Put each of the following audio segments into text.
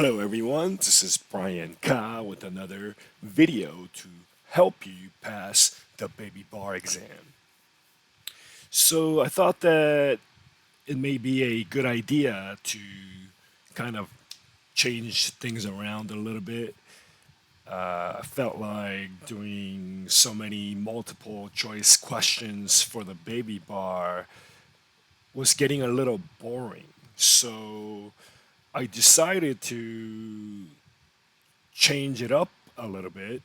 Hello everyone, this is Brian Ka with another video to help you pass the baby bar exam. So I thought that it may be a good idea to kind of change things around a little bit. I felt like doing so many multiple choice questions for the baby bar was getting a little boring. So I decided to change it up a little bit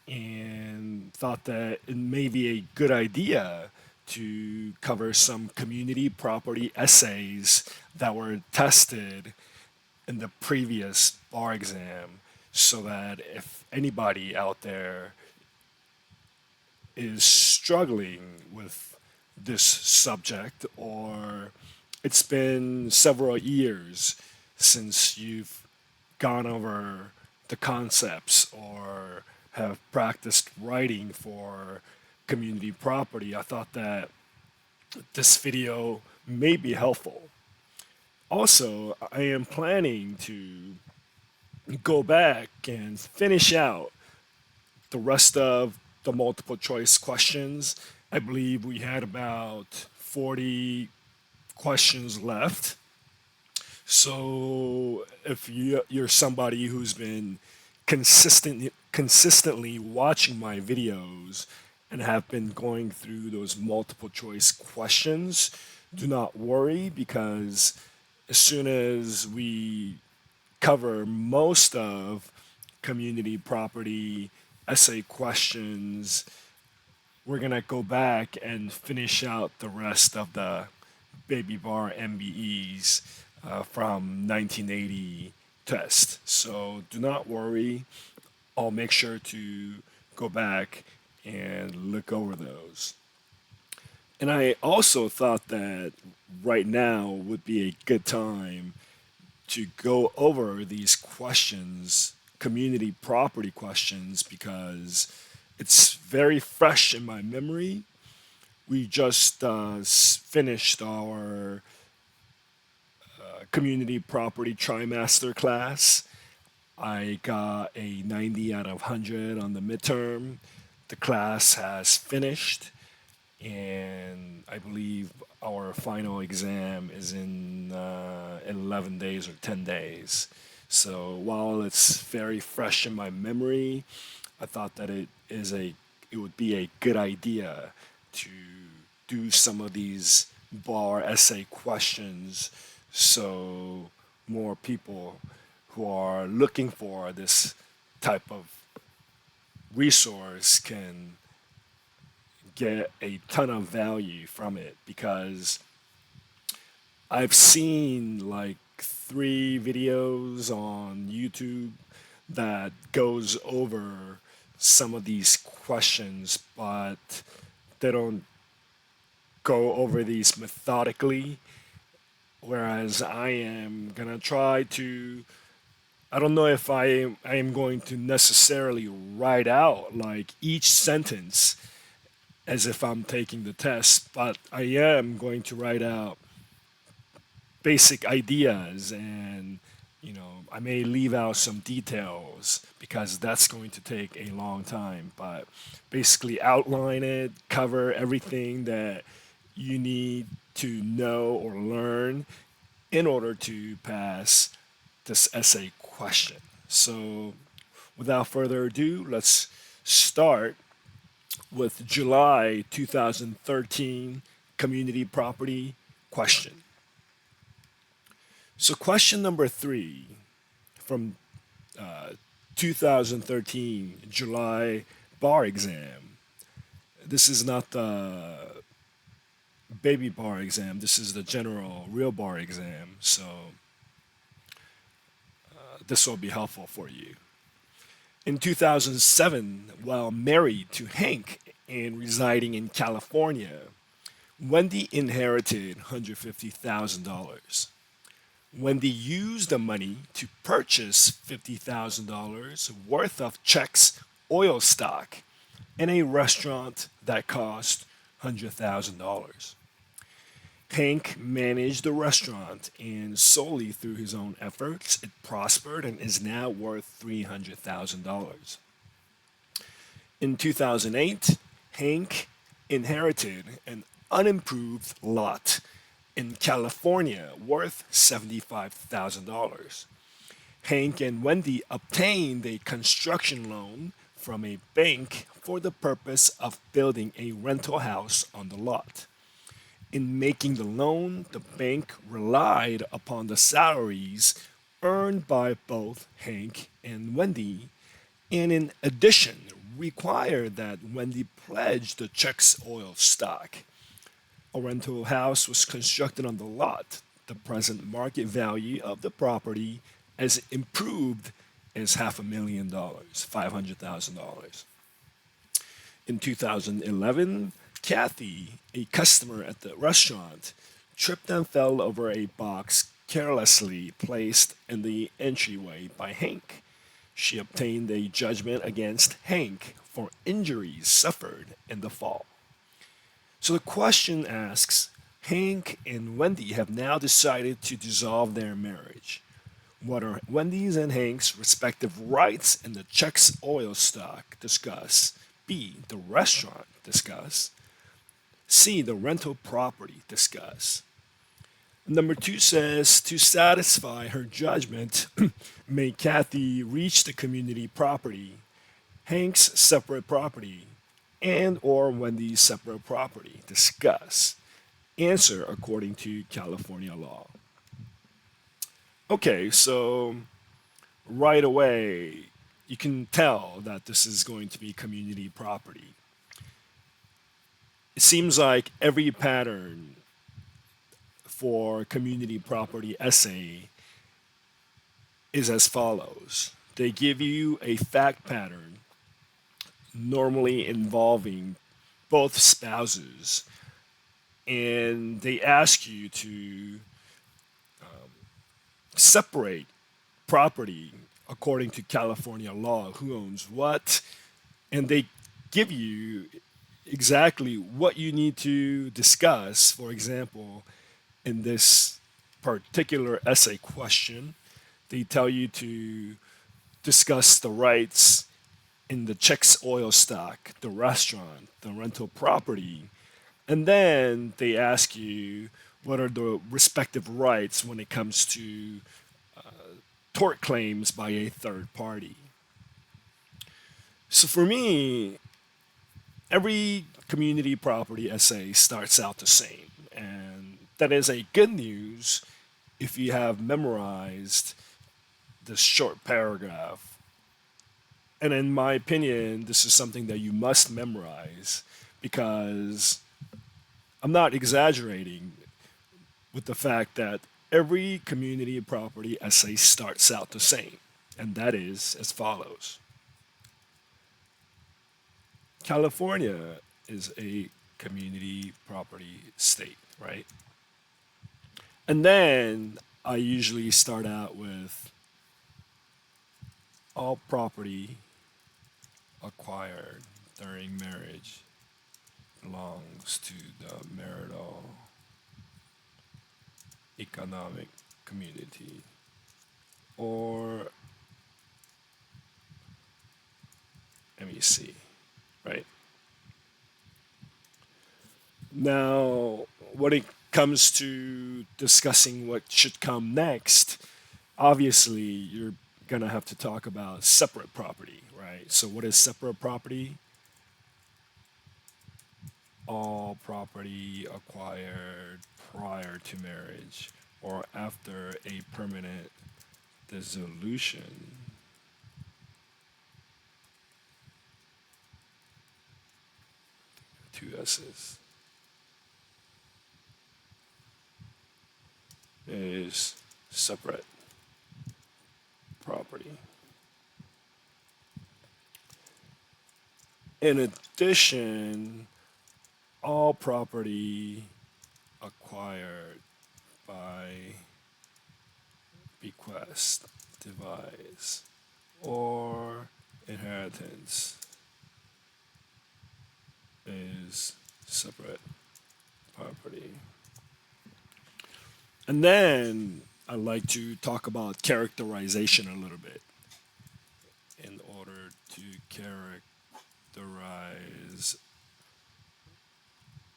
and thought that it may be a good idea to cover some community property essays that were tested in the previous bar exam so that if anybody out there is struggling with this subject or it's been several years since you've gone over the concepts or have practiced writing for community property, I thought that this video may be helpful. Also, I am planning to go back and finish out the rest of the multiple choice questions. I believe we had about 40 questions left. So if you're somebody who's been consistently watching my videos and have been going through those multiple choice questions, do not worry because as soon as we cover most of community property essay questions, we're gonna go back and finish out the rest of the baby bar MBEs from 1980 test. So do not worry. I'll make sure to go back and look over those. And I also thought that right now would be a good time to go over these questions, community property questions, because it's very fresh in my memory. We just finished our community property trimester class. I got a 90 out of 100 on the midterm. The class has finished, and I believe our final exam is in 11 days or 10 days. So while it's very fresh in my memory, I thought that it would be a good idea to do some of these bar essay questions so more people who are looking for this type of resource can get a ton of value from it because I've seen like 3 videos on YouTube that goes over some of these questions, but they don't go over these methodically. Whereas I am gonna try to, I don't know if I am going to necessarily write out like each sentence as if I'm taking the test, but I am going to write out basic ideas and I may leave out some details because that's going to take a long time, but basically outline it, cover everything that you need to know or learn in order to pass this essay question. So without further ado, let's start with July 2013 community property question. So question number 3 from uh, 2013 July bar exam. This is not the baby bar exam. This is the general real bar exam. So this will be helpful for you. In 2007, while married to Hank and residing in California, Wendy inherited $150,000. Wendy used the money to purchase $50,000 worth of Chex oil stock in a restaurant that cost $100,000. Hank managed the restaurant, and solely through his own efforts, it prospered and is now worth $300,000. In 2008, Hank inherited an unimproved lot in California worth $75,000. Hank and Wendy obtained a construction loan from a bank for the purpose of building a rental house on the lot. In making the loan, the bank relied upon the salaries earned by both Hank and Wendy, and in addition, required that Wendy pledge the check's oil stock. A rental house was constructed on the lot. The present market value of the property as improved is $500,000, $500,000. In 2011, Kathy, a customer at the restaurant, tripped and fell over a box carelessly placed in the entryway by Hank. She obtained a judgment against Hank for injuries suffered in the fall. So the question asks, Hank and Wendy have now decided to dissolve their marriage. What are Wendy's and Hank's respective rights in the Chex oil stock? Discuss. B. The restaurant? Discuss. C. The rental property? Discuss. Number two says to satisfy her judgment, may Kathy reach the community property, Hank's separate property, and or Wendy's separate property. Discuss. Answer according to California law. Okay, so right away you can tell that this is going to be community property. It seems like every pattern for community property essay is as follows. They give you a fact pattern, normally involving both spouses, and they ask you to separate property according to California law, who owns what, and they give you exactly what you need to discuss. For example, in this particular essay question, they tell you to discuss the rights in the Chex oil stock, the restaurant, the rental property, and then they ask you what are the respective rights when it comes to tort claims by a third party. So for me, every community property essay starts out the same, and that is a good news if you have memorized this short paragraph. And in my opinion, this is something that you must memorize because I'm not exaggerating with the fact that every community property essay starts out the same, and that is as follows. California is a community property state, right? And then I usually start out with all property acquired during marriage belongs to the marital economic community, or let me see, right? Now, when it comes to discussing what should come next, obviously you're gonna have to talk about separate property, right? So, what is separate property? All property acquired prior to marriage or after a permanent dissolution. Two S's. Is separate property. In addition, all property acquired by bequest, devise, or inheritance is separate property. And then I'd like to talk about characterization a little bit in order to characterize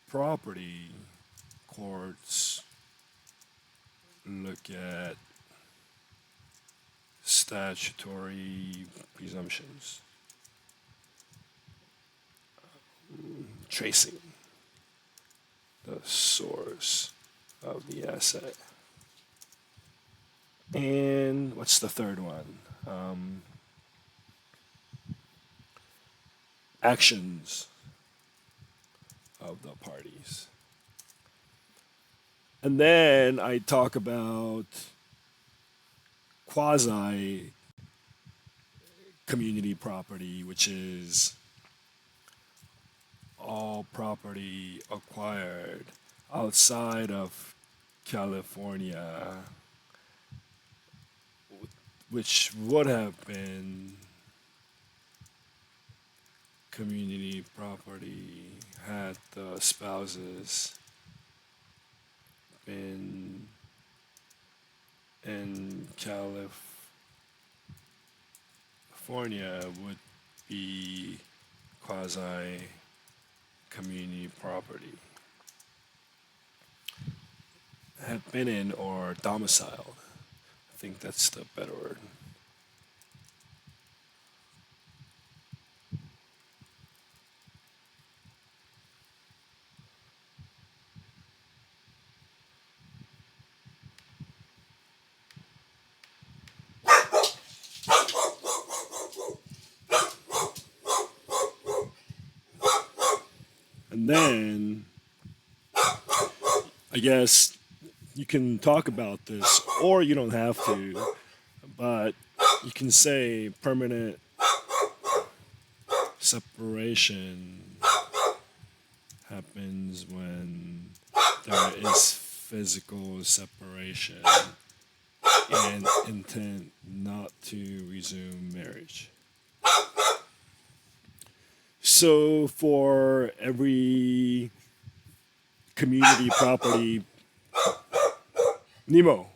property. Courts look at statutory presumptions, tracing the source of the asset. And what's the third one? Actions of the parties. And then I talk about quasi community property, which is all property acquired outside of California, which would have been community property had the spouses been in California, would be quasi community property. Have been in or domiciled. I think that's the better word. And then I guess you can talk about this, or you don't have to, but you can say permanent separation happens when there is physical separation and intent not to resume marriage. So for every community property, Nemo,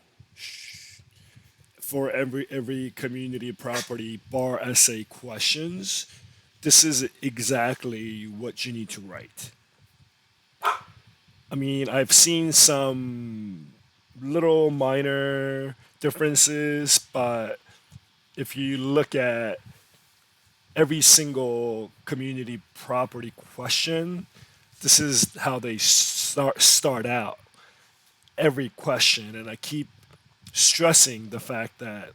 for every community property bar essay questions, this is exactly what you need to write. I mean, I've seen some little minor differences, but if you look at every single community property question, this is how they start out every question. And I keep stressing the fact that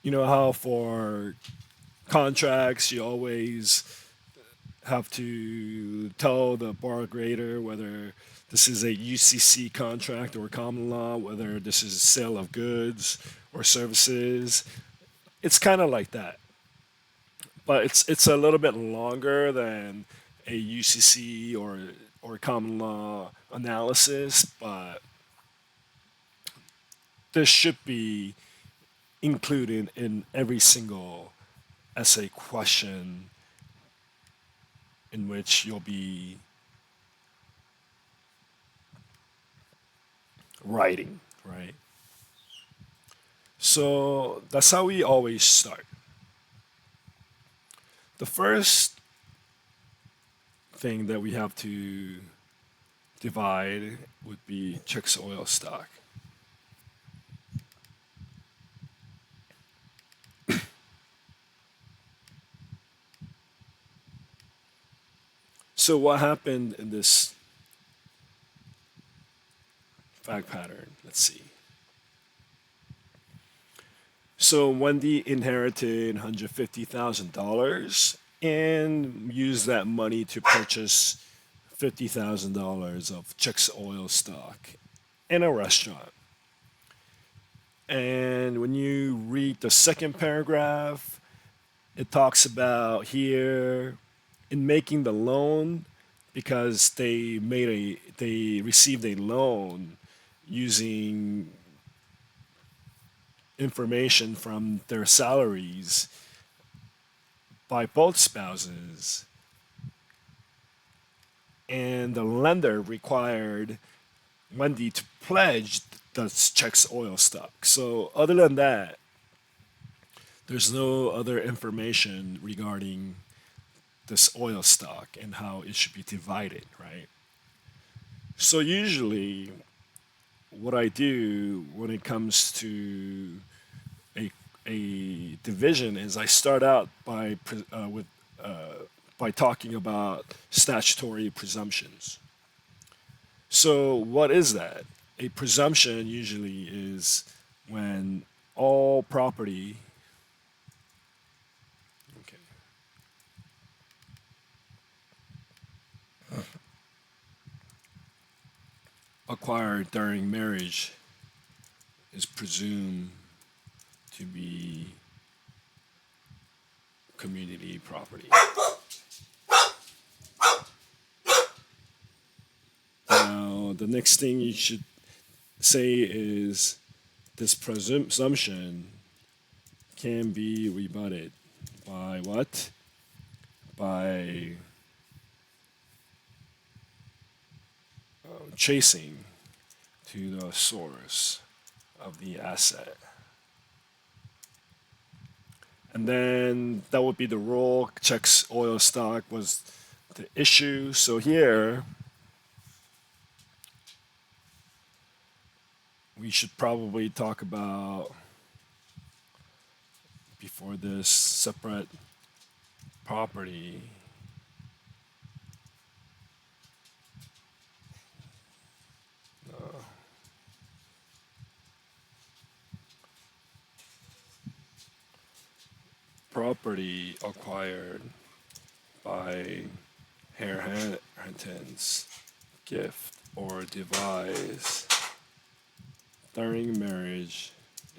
you know how for contracts you always have to tell the bar grader whether this is a UCC contract or common law, whether this is sale of goods or services. It's kind of like that, but it's a little bit longer than a UCC or common law analysis. But this should be included in every single essay question in which you'll be writing, right? So that's how we always start. The first thing that we have to divide would be Chicks oil stock. So what happened in this fact pattern? Let's see. So Wendy inherited $150,000 and used that money to purchase $50,000 of Chicks oil stock in a restaurant. And when you read the second paragraph, it talks about here in making the loan because they received a loan using information from their salaries by both spouses, and the lender required Wendy to pledge the Czech's oil stock. So other than that, there's no other information regarding this oil stock and how it should be divided, right? So usually, what I do when it comes to a a division is I start out with by talking about statutory presumptions. So what is that? A presumption usually is when all property, okay, acquired during marriage is presumed to be community property. Now, the next thing you should say is this presumption can be rebutted by what? By tracing to the source of the asset. And then that would be the rule. Czech's oil stock was the issue. So here we should probably talk about before this separate property. Property acquired by inheritance, gift, or devise during marriage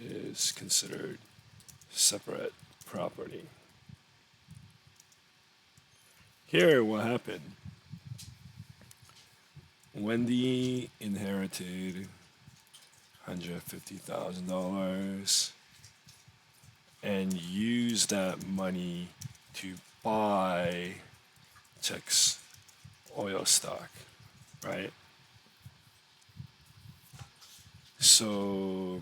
is considered separate property. Here, what happened? Wendy inherited $150,000 and used that money to buy Czech's oil stock, right? So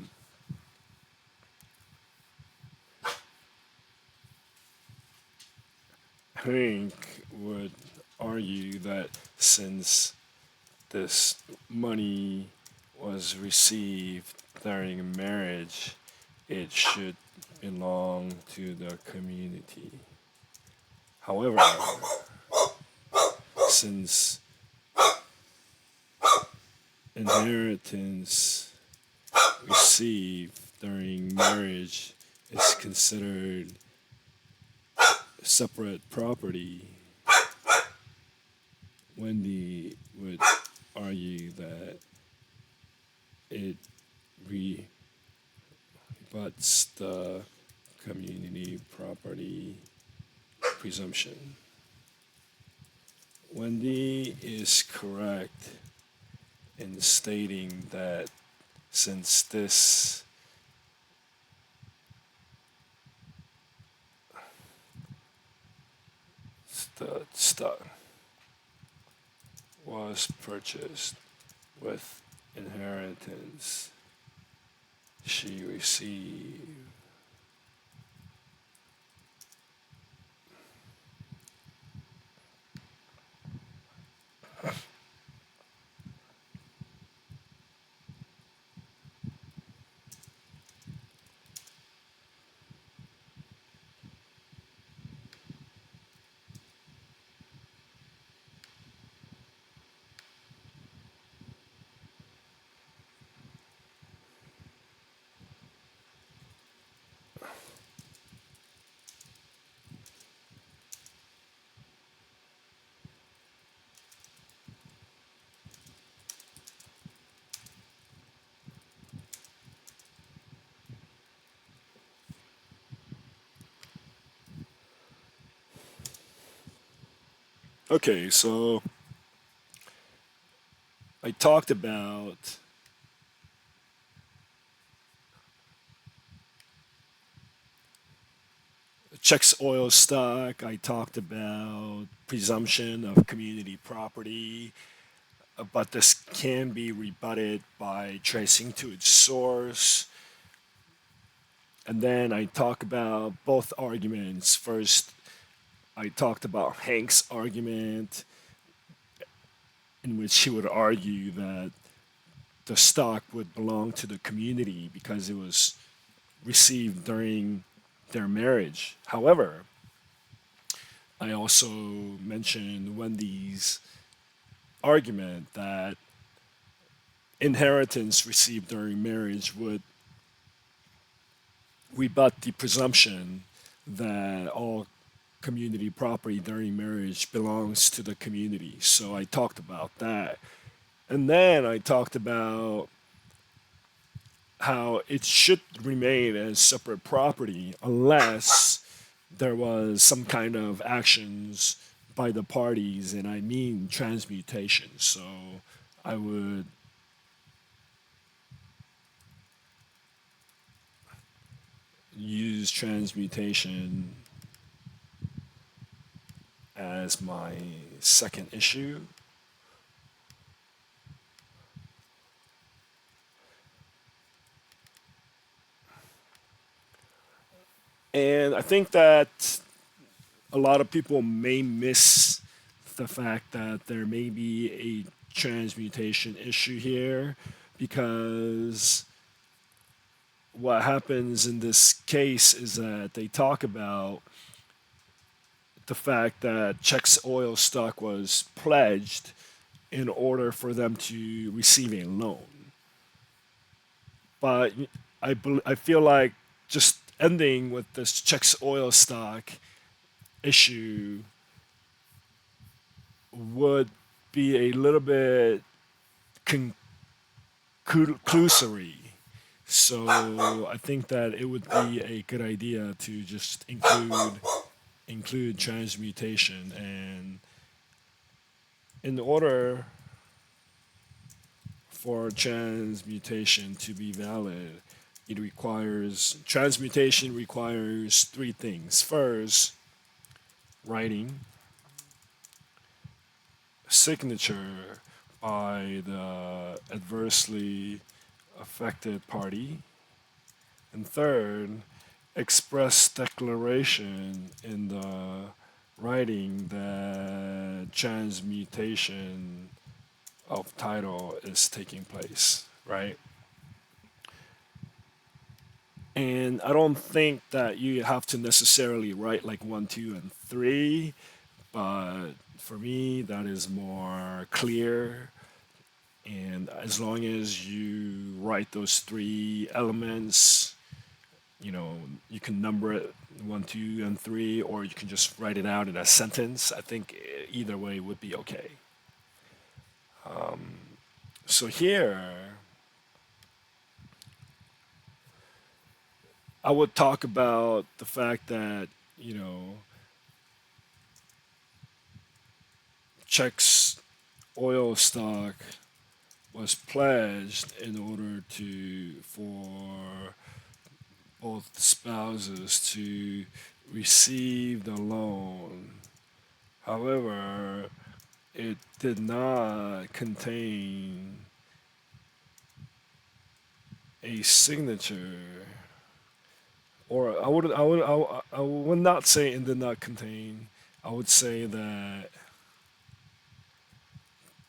Hank would argue that since this money was received during marriage, it should belong to the community. However, since inheritance received during marriage is considered separate property, Wendy would argue that it rebuts the community property presumption. Wendy is correct in stating that since this the stock was purchased with inheritance, she received okay, so I talked about Czech's oil stock. I talked about presumption of community property. but this can be rebutted by tracing to its source. And then I talk about both arguments. First, I talked about Hank's argument, in which he would argue that the stock would belong to the community because it was received during their marriage. However, I also mentioned Wendy's argument that inheritance received during marriage would rebut the presumption that all community property during marriage belongs to the community. So I talked about that. And then I talked about how it should remain as separate property unless there was some kind of actions by the parties, and I mean transmutation. So I would use transmutation as my second issue. And I think that a lot of people may miss the fact that there may be a transmutation issue here because what happens in this case is that they talk about the fact that Czech's oil stock was pledged in order for them to receive a loan. But I feel like just ending with this Czech's oil stock issue would be a little bit conclusory. So I think that it would be a good idea to just include transmutation, and in order for transmutation to be valid, transmutation requires three things. First, writing, signature by the adversely affected party, and third, express declaration in the writing that transmutation of title is taking place, right? And I don't think that you have to necessarily write like one, two, and three, but for me, that is more clear. And as long as you write those three elements, you can number it one, two, and three, or you can just write it out in a sentence. I think either way would be okay. So here, I would talk about the fact that, Czech's oil stock was pledged in order for both spouses to receive the loan. However, it did not contain a signature, or I would not say it did not contain. I would say that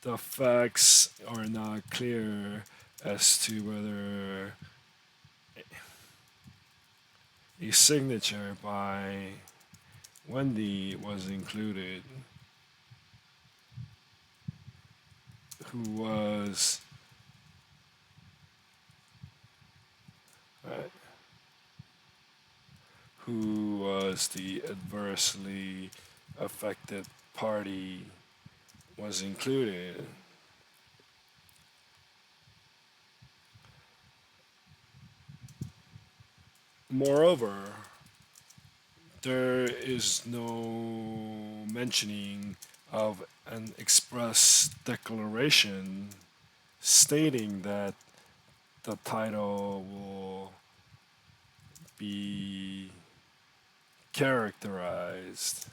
the facts are not clear as to whether a signature by Wendy was included, who was right, who was the adversely affected party was included. Moreover, there is no mentioning of an express declaration stating that the title will be characterized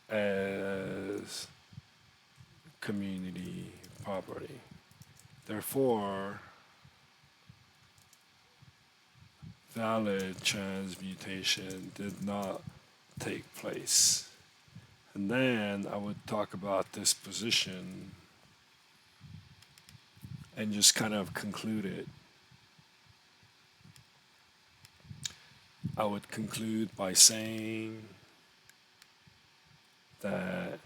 as community property. Therefore, valid transmutation did not take place. And then I would talk about this position and just kind of conclude it. I would conclude by saying that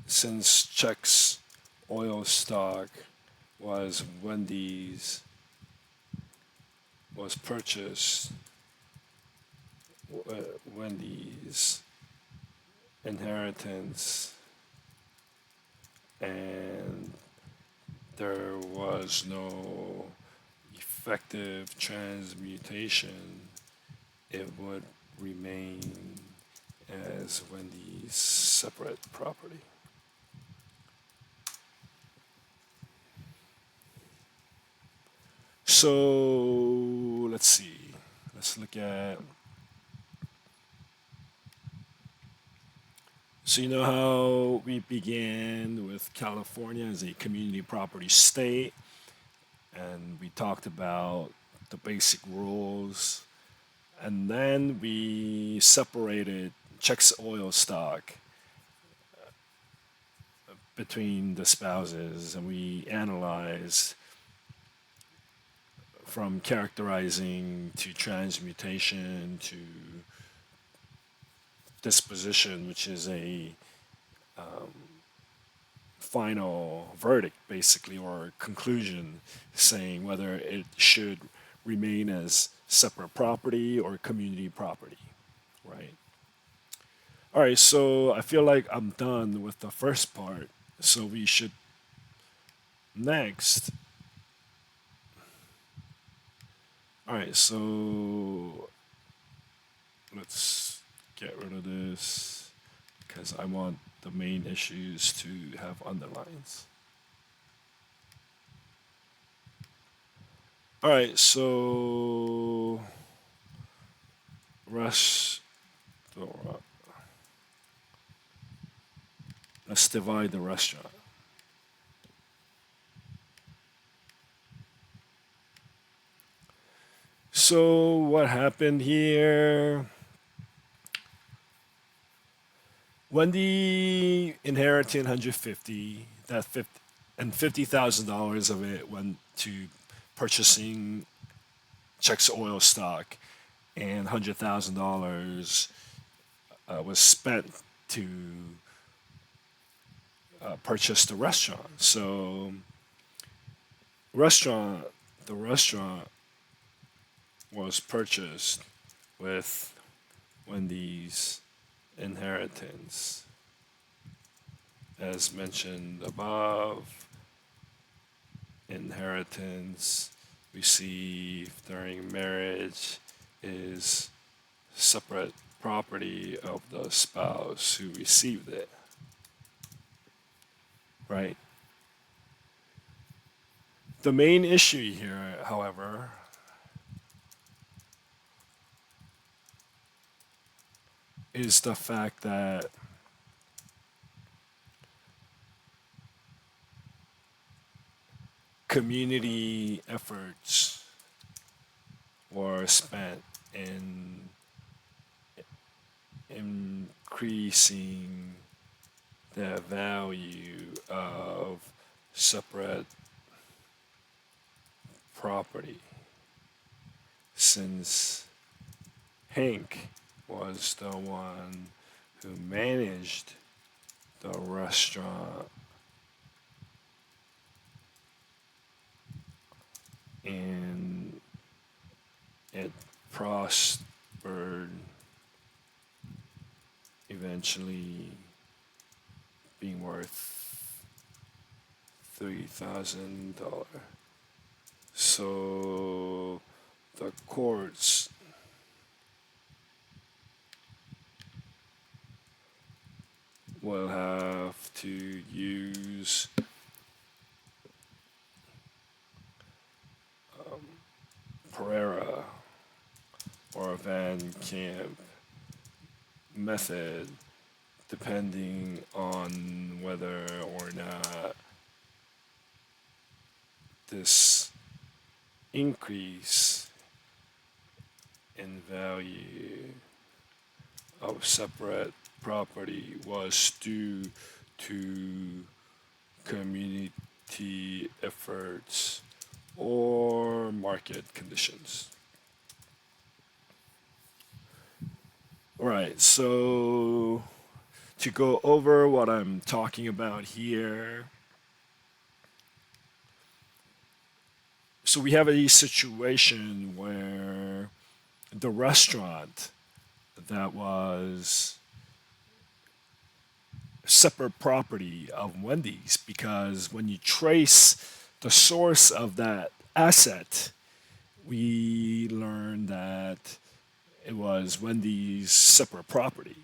since Check's oil stock was was purchased, Wendy's inheritance, and there was no effective transmutation, it would remain as Wendy's separate property. So let's see. Let's look at. So you know how we began with California as a community property state, and we talked about the basic rules, and then we separated Check's oil stock between the spouses, and we analyzed from characterizing to transmutation to disposition, which is a final verdict, basically, or conclusion, saying whether it should remain as separate property or community property, right? All right, so I feel like I'm done with the first part. So we should next. All right, so let's get rid of this because I want the main issues to have underlines. All right, so let's divide the restaurant. So what happened here? Wendy inherited 150. That 50 and $50,000 of it went to purchasing Check's oil stock, and $100,000 was spent to purchase the restaurant. So, restaurant the restaurant was purchased with Wendy's inheritance. As mentioned above, inheritance received during marriage is separate property of the spouse who received it, right? The main issue here, however, is the fact that community efforts were spent in increasing the value of separate property, since Hank was the one who managed the restaurant and it prospered, eventually being worth $3,000. So the courts will have to use Pereira or Van Camp method depending on whether or not this increase in value of separate property was due to community efforts or market conditions. All right, so to go over what I'm talking about here, so we have a situation where the restaurant that was separate property of Wendy's, because when you trace the source of that asset, we learned that it was Wendy's separate property.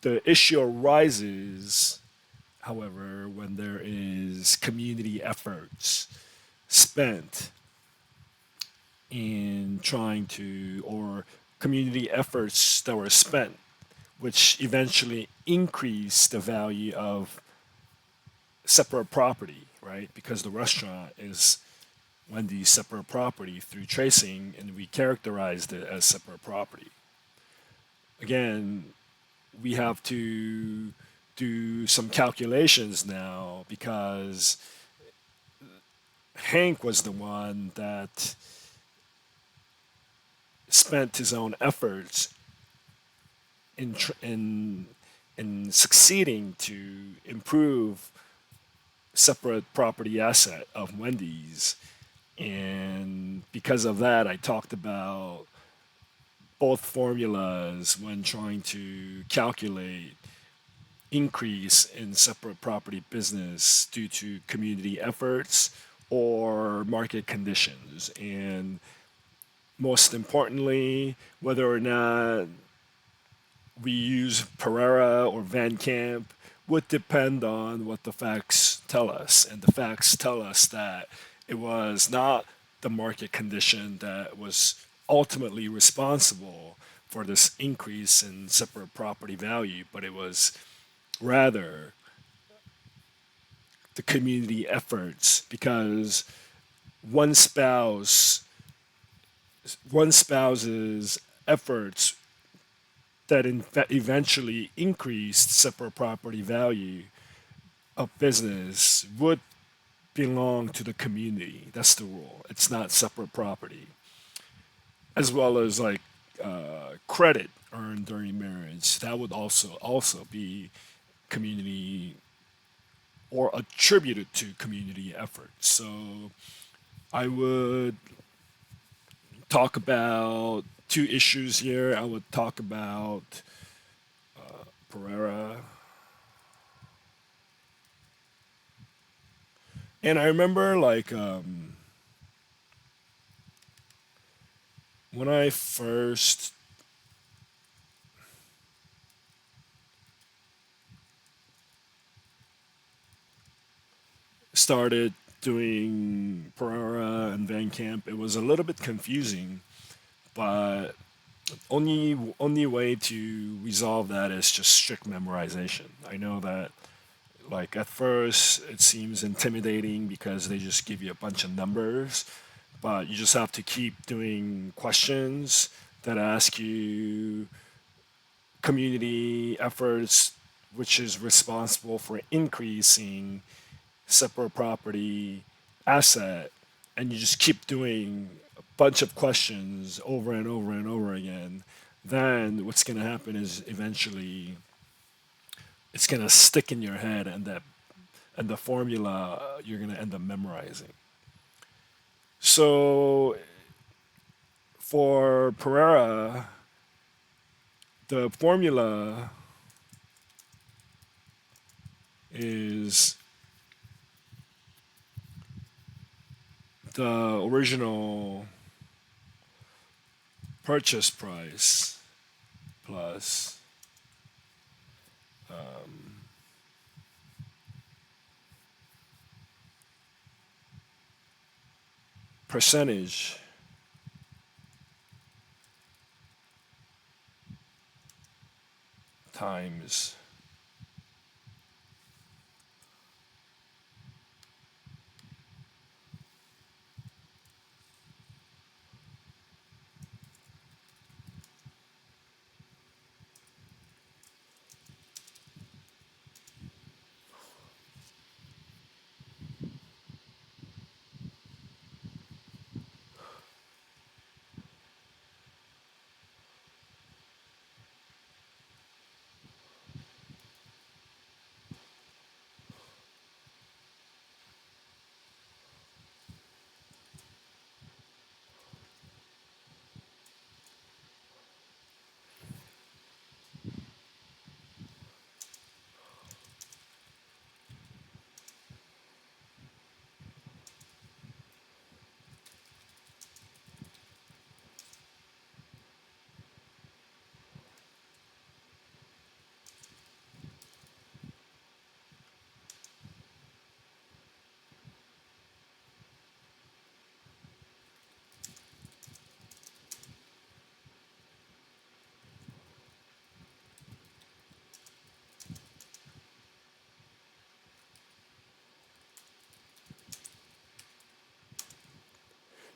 The issue arises, however, when there is community efforts spent in trying to, or community efforts that were spent, which eventually increase the value of separate property, right? Because the restaurant is Wendy's separate property through tracing, and we characterized it as separate property. Again, we have to do some calculations now because Hank was the one that spent his own efforts in succeeding to improve separate property asset of Wendy's. And because of that, I talked about both formulas when trying to calculate increase in separate property business due to community efforts or market conditions. And most importantly, whether or not we use Pereira or Van Camp would depend on what the facts tell us. And the facts tell us that it was not the market condition that was ultimately responsible for this increase in separate property value, but it was rather the community efforts because one spouse one spouse's efforts that eventually increased separate property value of business would belong to the community. That's the rule. It's not separate property. As well as like credit earned during marriage, that would also be community or attributed to community efforts. So I would talk about two issues here. I would talk about Pereira. And I remember like when I first started doing Pereira and Van Camp, it was a little bit confusing, but only way to resolve that is just strict memorization. I know that like at first it seems intimidating because they just give you a bunch of numbers, but you just have to keep doing questions that ask you community efforts, which is responsible for increasing separate property asset, and you just keep doing a bunch of questions over and over and over again, then what's going to happen is eventually it's going to stick in your head, and the formula you're going to end up memorizing. So for Pereira, the formula is the original purchase price plus percentage times.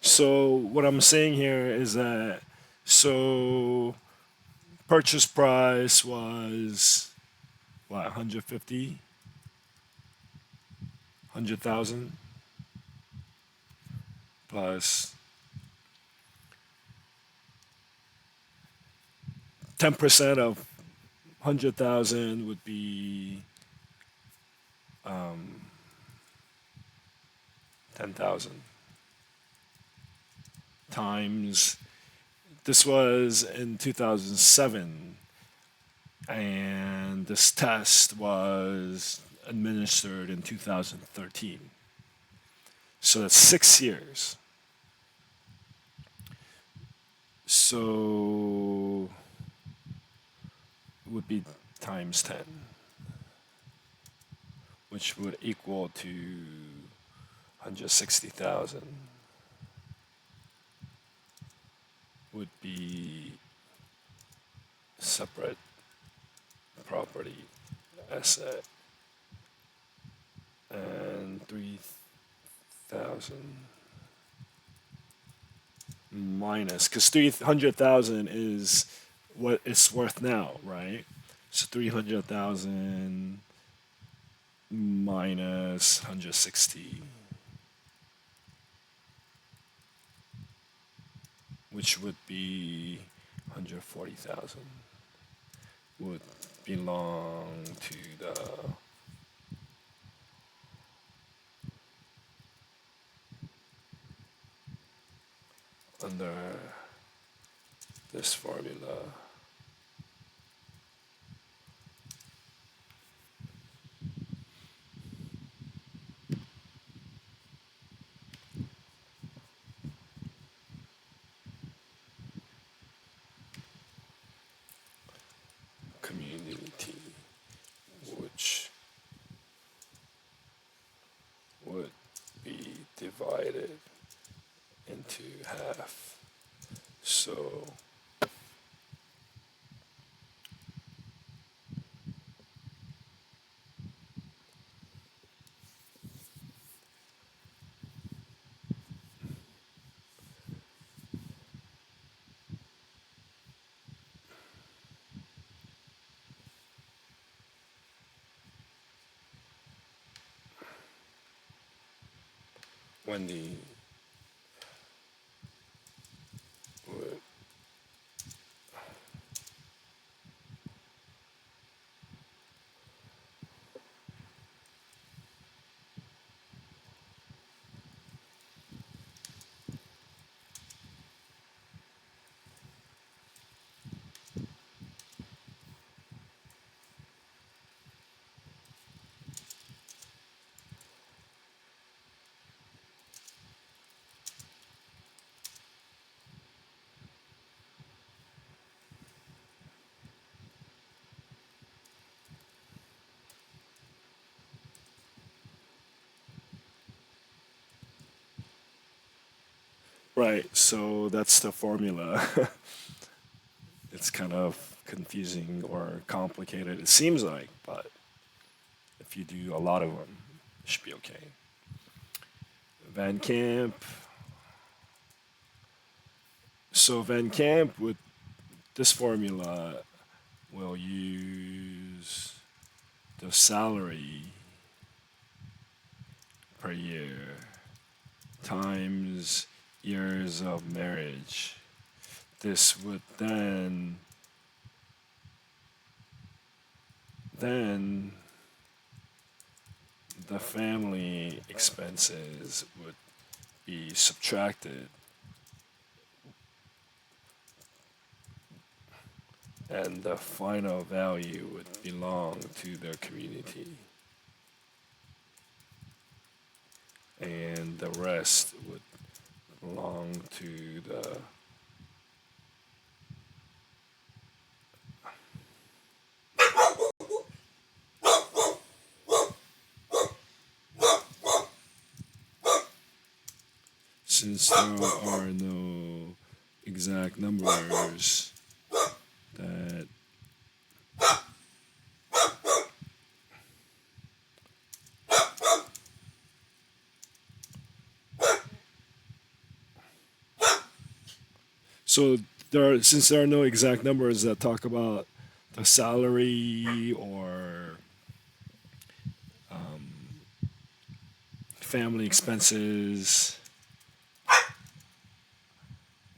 So what I'm saying here is that so purchase price was what 150, 100,000 plus 10% of 100,000 would be 10,000 times. This was in 2007, and this test was administered in 2013. So that's 6 years. So it would be times 10, which would equal to 160,000 would be separate property asset, and 3,000 minus, because 300,000 is what it's worth now, right? So 300,000 minus 160, which would be 140,000, would belong to the under this formula. Community, which would be divided into half. So Wendy would right. So that's the formula. It's kind of confusing or complicated it seems like, but if you do a lot of them, it should be okay. Van Camp. So Van Camp with this formula will use the salary per year times years of marriage. This would then the family expenses would be subtracted and the final value would belong to the community and the rest would belong to the since there are no exact numbers that so since there are no exact numbers that talk about the salary or family expenses,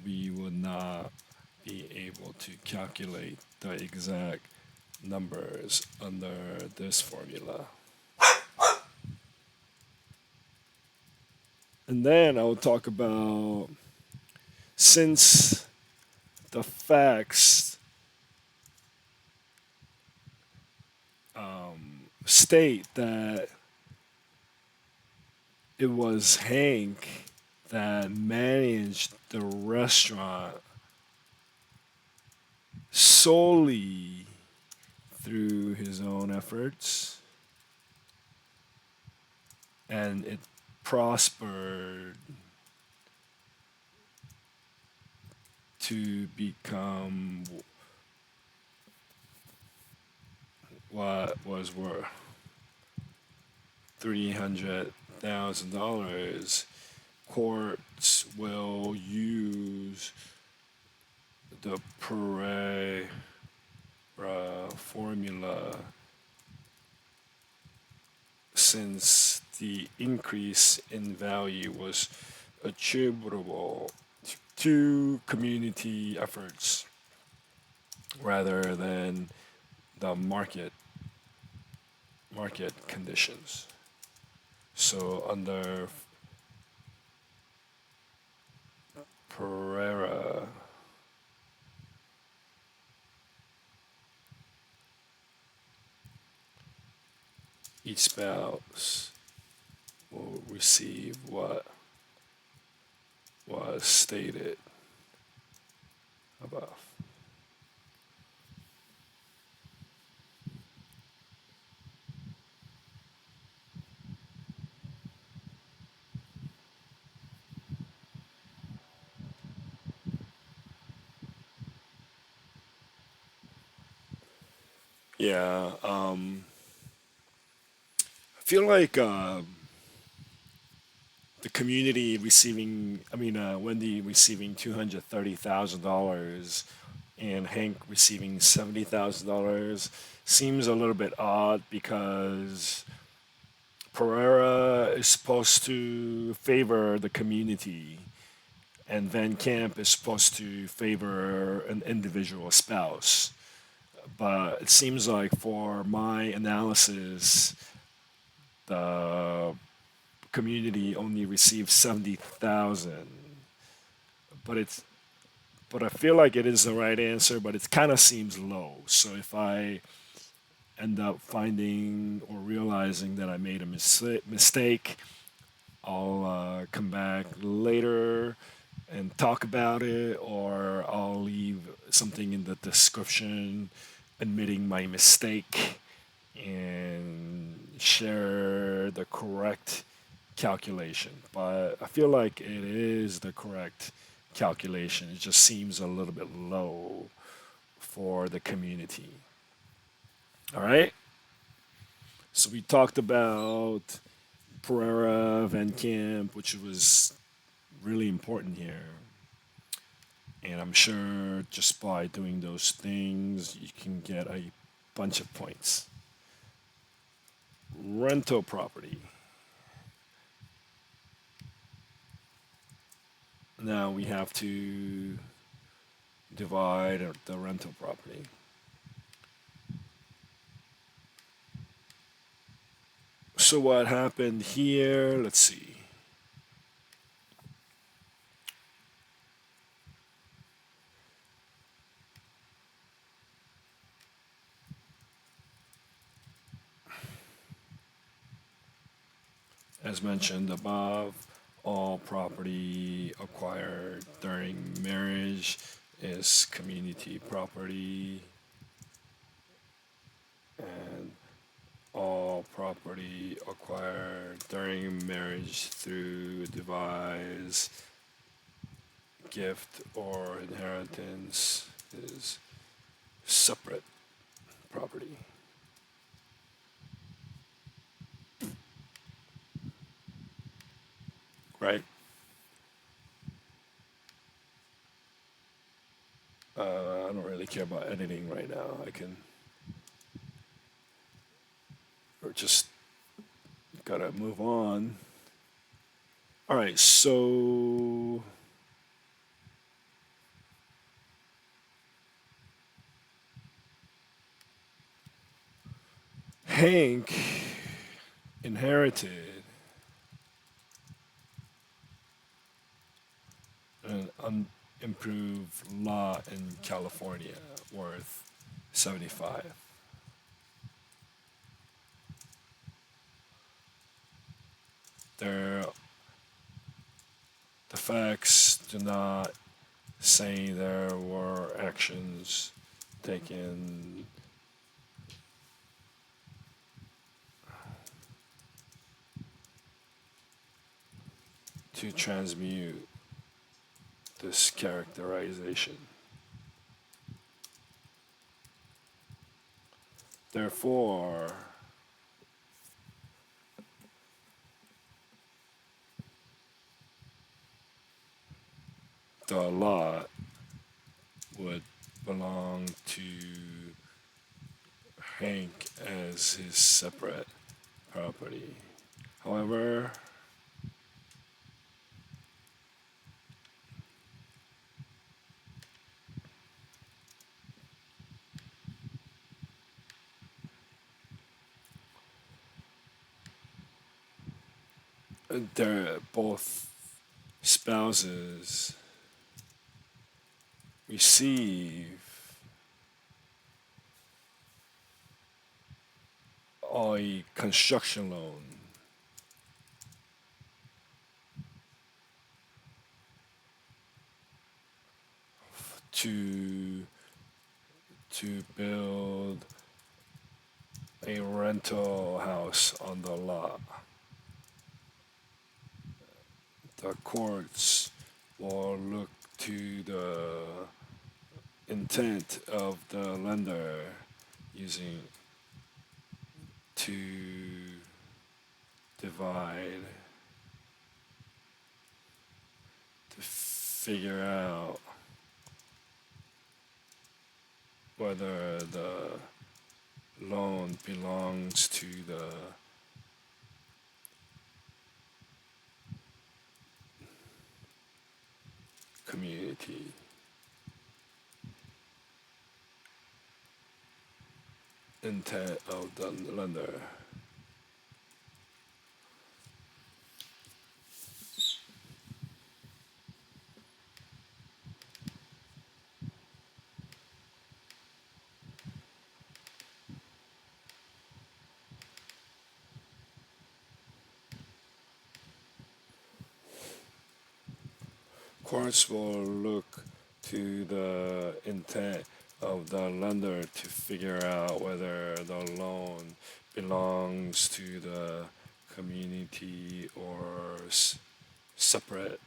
we would not be able to calculate the exact numbers under this formula. And then I will talk about since the facts state that it was Hank that managed the restaurant solely through his own efforts and it prospered to become what was worth $300,000. Courts will use the Pereira formula since the increase in value was attributable to community efforts rather than the market conditions. So under Pereira, each spouse will receive what was stated above. Yeah, I feel like the community receiving, Wendy receiving $230,000 and Hank receiving $70,000 seems a little bit odd because Pereira is supposed to favor the community and Van Camp is supposed to favor an individual spouse. But it seems like for my analysis, the community only received 70,000. But it's but I feel like it is the right answer, but it kind of seems low. So if I end up finding or realizing that I made a mistake, I'll come back later and talk about it, or I'll leave something in the description admitting my mistake and share the correct calculation. But I feel like it is the correct calculation. It just seems a little bit low for the community. All right. So we talked about Pereira, Van Camp, which was really important here. And I'm sure just by doing those things, you can get a bunch of points. Rental property. Now we have to divide the rental property. So what happened here? Let's see. As mentioned above, all property acquired during marriage is community property, and all property acquired during marriage through devise, gift, or inheritance is separate property, right? I don't really care about editing right now. I can, or just gotta move on. All right, so Hank inherited an unimproved lot in California worth 75. There, the facts do not say there were actions taken to transmute this characterization. Therefore, the lot would belong to Hank as his separate property. However, they're both spouses receive a construction loan to build a rental house on the lot. The courts will look to the intent of the lender using to divide to figure out whether the loan belongs to the community. Intent of the lender. Courts will look to the intent of the lender to figure out whether the loan belongs to the community or separate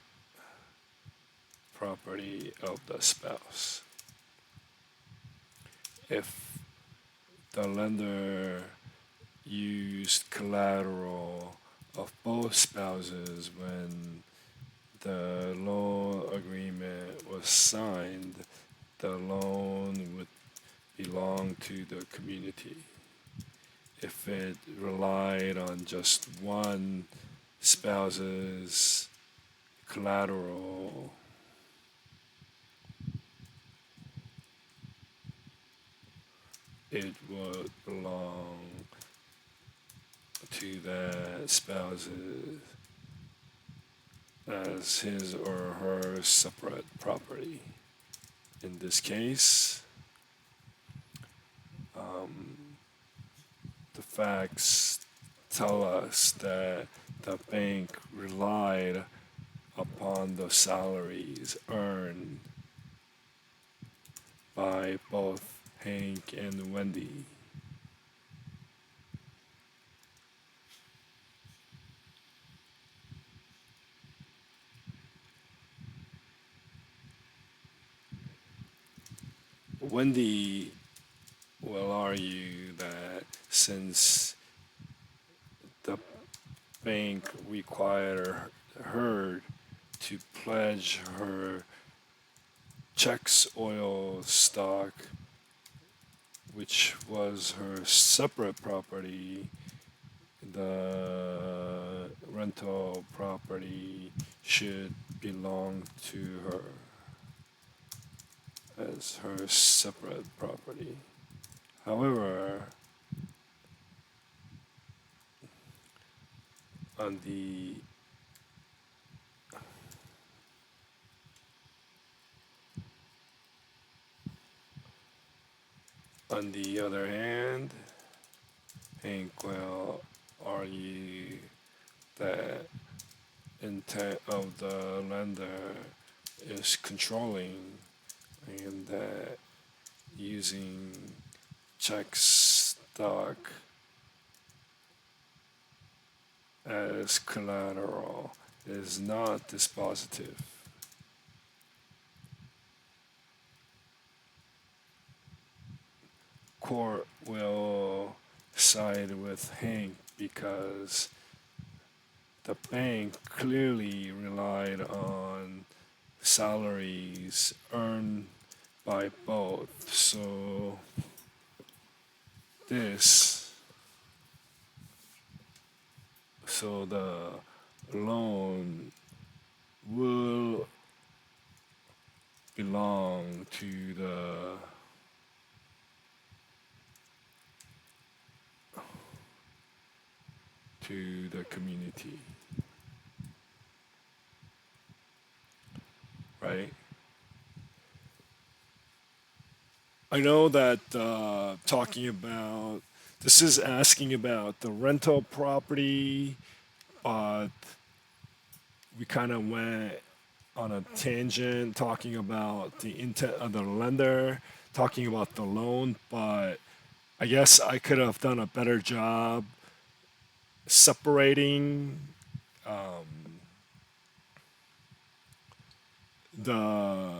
property of the spouse. if the lender used collateral of both spouses when the loan agreement was signed, the loan would belong to the community. If it relied on just one spouse's collateral, it would belong to that spouse's as his or her separate property. In this case, um, the facts tell us that the bank relied upon the salaries earned by both Hank and Wendy. Wendy will argue that since the bank required her to pledge her Chex oil stock, which was her separate property, the rental property should belong to her as her separate property. However, on the other hand, Hank will argue that intent of the lender is controlling and that using check stock as collateral is not dispositive. Court will side with Hank because the bank clearly relied on salaries earned by both. So this, so the loan will belong to the community, right? I know that talking about this is asking about the rental property, but we kind of went on a tangent talking about the intent of the lender, talking about the loan, but I guess I could have done a better job separating um, the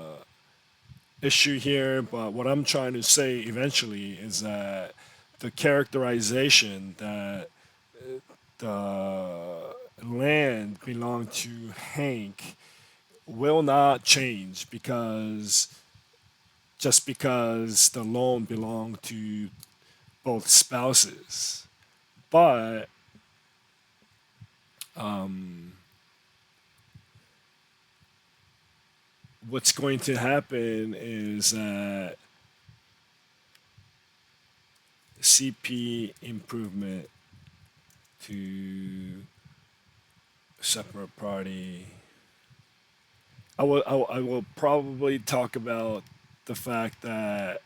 issue here. But what I'm trying to say eventually is that the characterization that the land belonged to Hank will not change because just because the loan belonged to both spouses. But um, what's going to happen is that CP improvement to separate party. I will probably talk about the fact that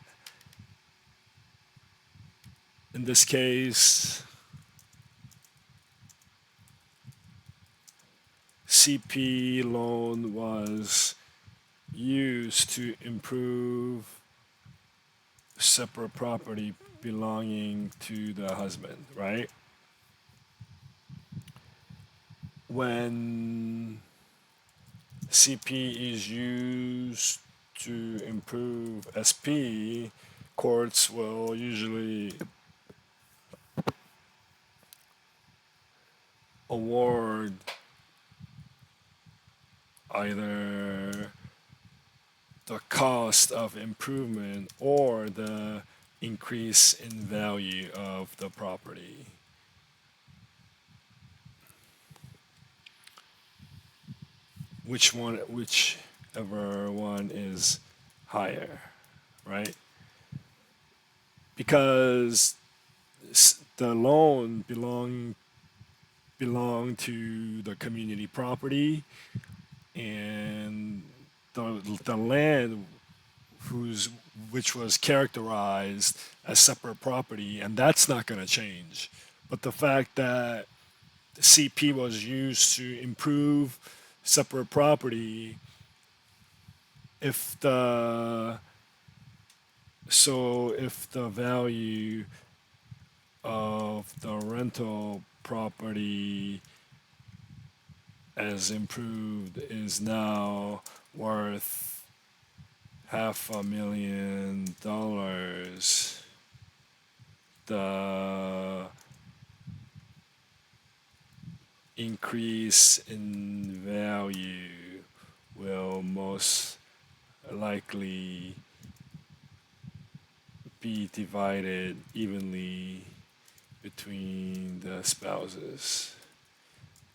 in this case, CP loan was used to improve separate property belonging to the husband, right? When CP is used to improve SP, courts will usually award either the cost of improvement or the increase in value of the property. Whichever one is higher, right? Because the loan belong to the community property, and the land whose which was characterized as separate property, and that's not going to change. But the fact that CP was used to improve separate property, if the if the value of the rental property as improved is now worth $500,000, the increase in value will most likely be divided evenly between the spouses.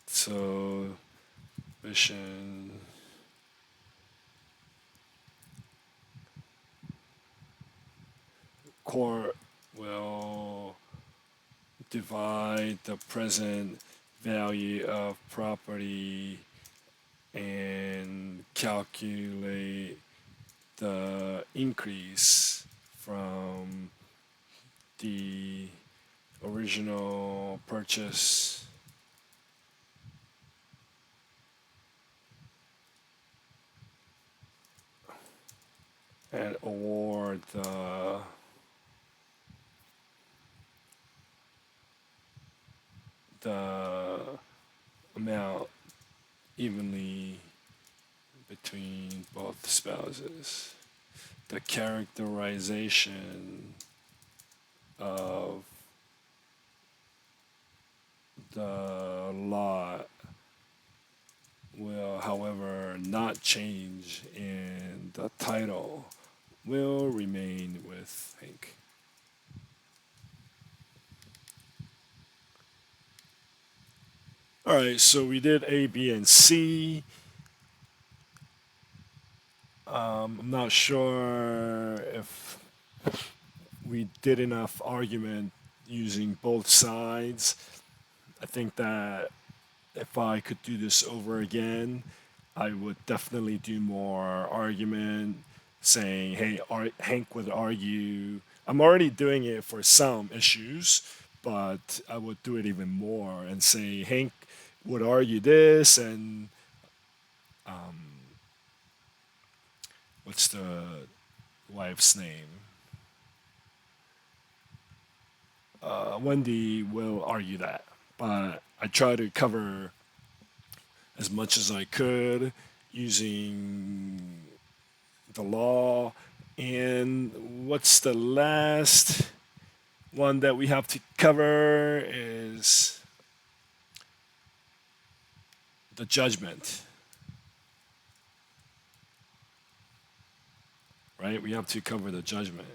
So, vision court will divide the present value of property and calculate the increase from the original purchase and award the amount evenly between both spouses. The characterization of the lot will, however, not change, and the title will remain with Hank. All right, so we did A, B, and C. I'm not sure if we did enough argument using both sides. I think that if I could do this over again, I would definitely do more argument, saying, hey, Hank would argue. I'm already doing it for some issues, but I would do it even more and say, Hank would argue this, and what's the wife's name? Wendy will argue that. But I try to cover as much as I could using the law. And what's the last one that we have to cover is the judgment, right? We have to cover the judgment.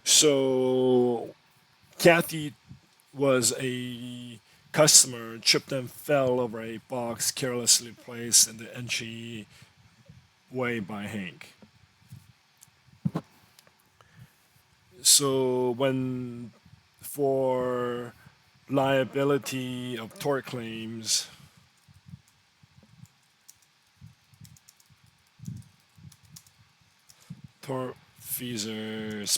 So Kathy was a customer, tripped and fell over a box carelessly placed in the entryway by Hank. So when for liability of tort claims, tortfeasor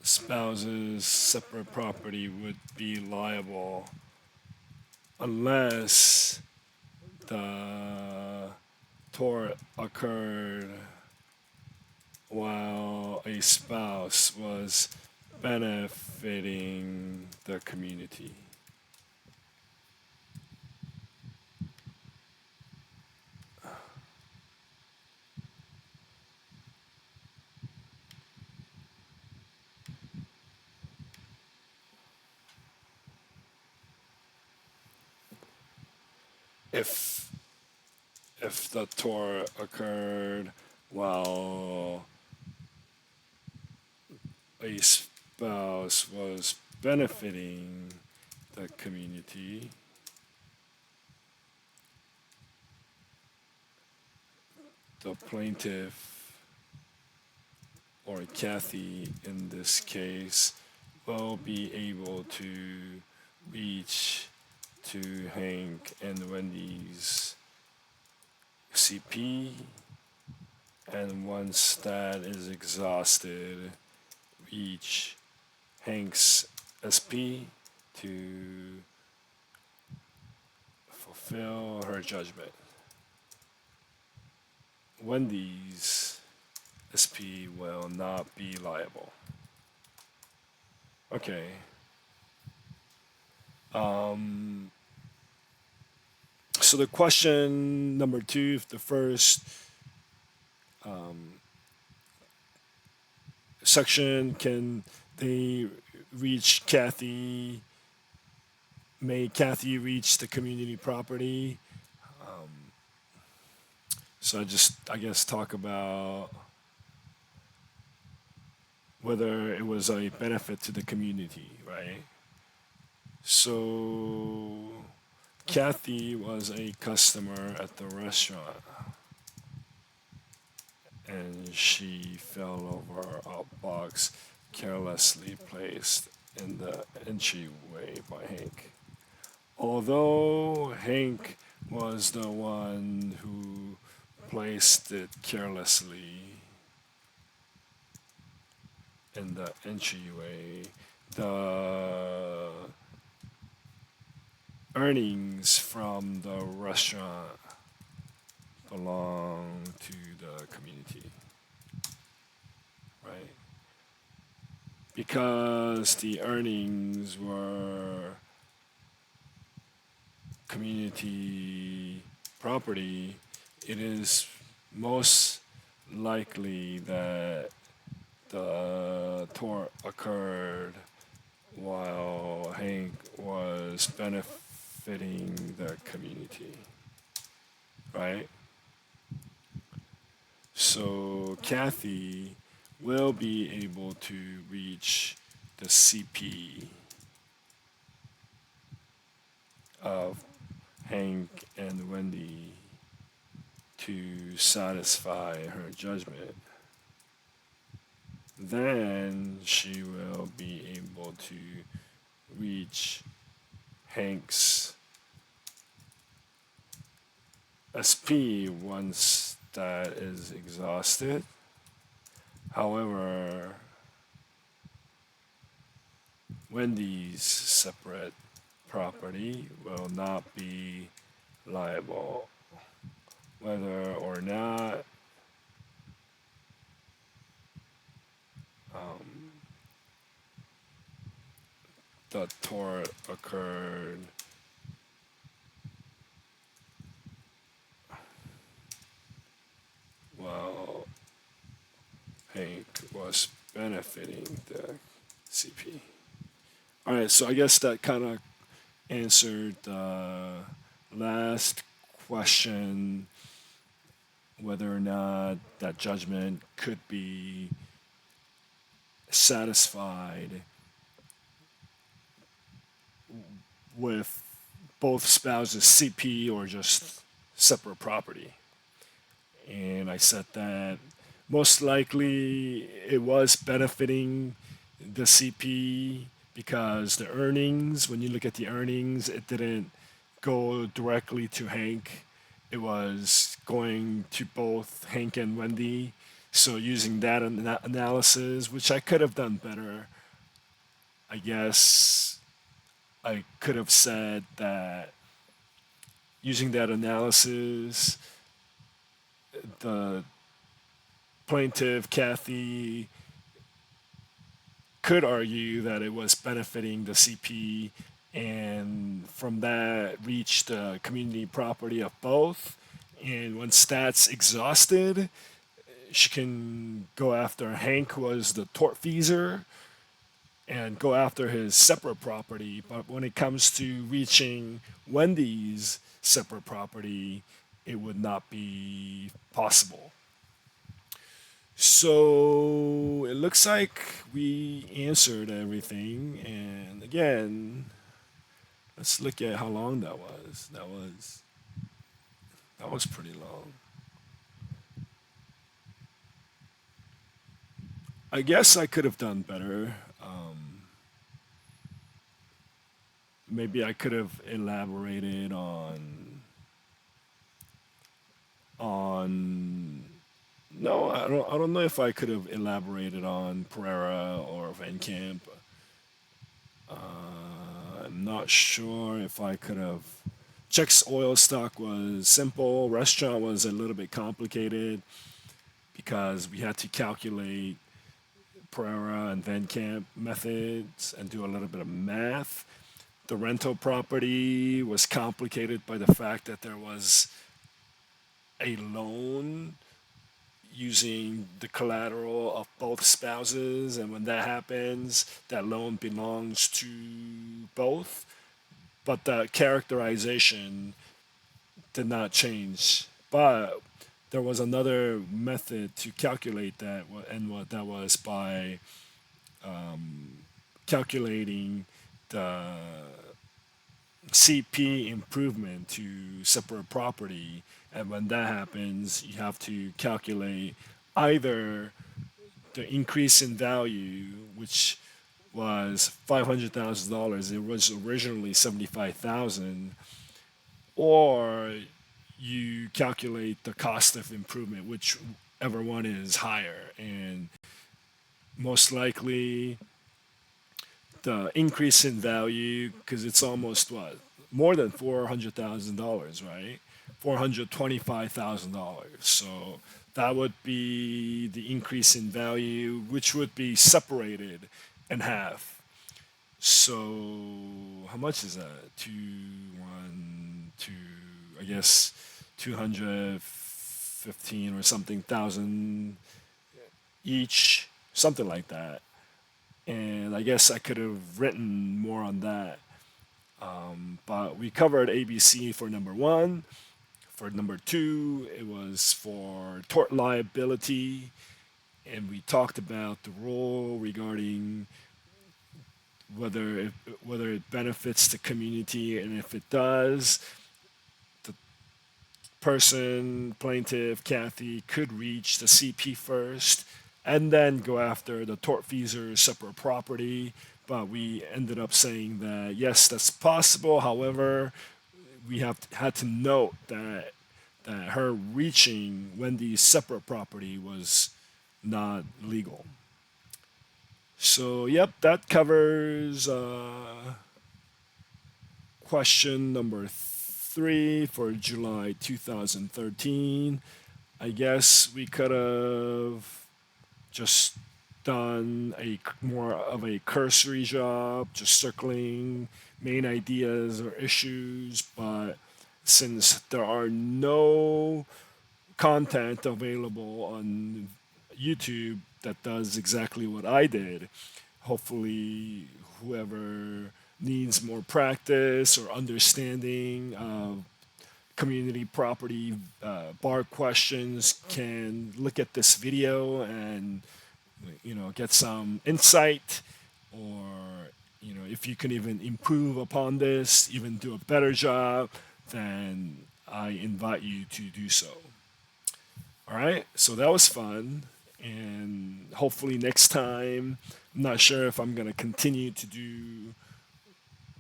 spouse's separate property would be liable unless the tort occurred while a spouse was benefiting the community. If the tort occurred while a spouse was benefiting the community, the plaintiff, or Kathy in this case, will be able to reach to Hank and Wendy's CP, and once that is exhausted, reach Hank's SP to fulfill her judgment. Wendy's SP will not be liable. Okay. Um, so the question number two, the first um, section, can they reach Kathy? May Kathy reach the community property? Um, so I guess, talk about whether it was a benefit to the community, right? So Kathy was a customer at the restaurant and she fell over a box carelessly placed in the entryway by Hank. Although Hank was the one who placed it carelessly in the entryway, the earnings from the restaurant belong to the community, right? Because the earnings were community property, it is most likely that the tort occurred while Hank was benefiting the community, right? So Kathy will be able to reach the CP of Hank and Wendy to satisfy her judgment. Then she will be able to reach Hank's SP once that is exhausted. However, Wendy's separate property will not be liable, whether or not um, the tort occurred while Hank was benefiting the CP. All right, so I guess that kind of answered the last question, whether or not that judgment could be satisfied with both spouses' CP or just separate property. And I said that most likely it was benefiting the CP because the earnings, when you look at the earnings, it didn't go directly to Hank. It was going to both Hank and Wendy. So using that analysis, which I could have done better, I guess I could have said that using that analysis, the plaintiff, Kathy, could argue that it was benefiting the CP, and from that reach the community property of both. And once that's exhausted, she can go after Hank, who was the tortfeasor, and go after his separate property. But when it comes to reaching Wendy's separate property, it would not be possible. So it looks like we answered everything. And again, let's look at how long that was. That was pretty long. I guess I could have done better. Maybe I could have elaborated on no, I don't know if I could have elaborated on Pereira or Van Camp. I'm not sure if I could have. Check's oil stock was simple. Restaurant was a little bit complicated because we had to calculate Pereira and Van Camp methods and do a little bit of math. The rental property was complicated by the fact that there was a loan using the collateral of both spouses, and when that happens, that loan belongs to both. But the characterization did not change. But there was another method to calculate that, and what that was by calculating the CP improvement to separate property. And when that happens, you have to calculate either the increase in value, which was $500,000. It was originally 75,000, or you calculate the cost of improvement, whichever one is higher. And most likely, the increase in value, because it's almost what, more than $400,000, right? $425,000. So that would be the increase in value, which would be separated in half. So how much is that? I guess 215 or something thousand each, something like that. And I guess I could have written more on that. But we covered ABC for number one. For number two, it was for tort liability, and we talked about the rule regarding whether it benefits the community, and if it does, the person, plaintiff, Kathy, could reach the CP first and then go after the tortfeasor's separate property. But we ended up saying that yes, that's possible. However, we had to note that her reaching Wendy's separate property was not legal. So yep, that covers question number three for July 2013. I guess we could have just done a more of a cursory job, just circling main ideas or issues, but since there are no content available on YouTube that does exactly what I did, hopefully whoever needs more practice or understanding of community property bar questions can look at this video and get some insight, or if you can even improve upon this, even do a better job, then I invite you to do so. All right, so that was fun, and hopefully next time, I'm not sure if I'm gonna continue to do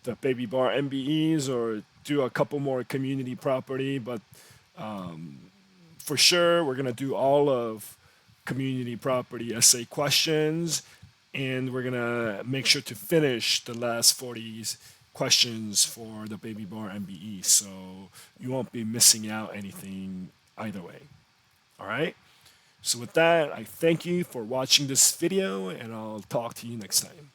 the baby bar MBEs or do a couple more community property, but for sure we're gonna do all of community property essay questions, and we're gonna make sure to finish the last 40 questions for the Baby Bar MBE, so you won't be missing out anything either way. All right. So with that, I thank you for watching this video, and I'll talk to you next time.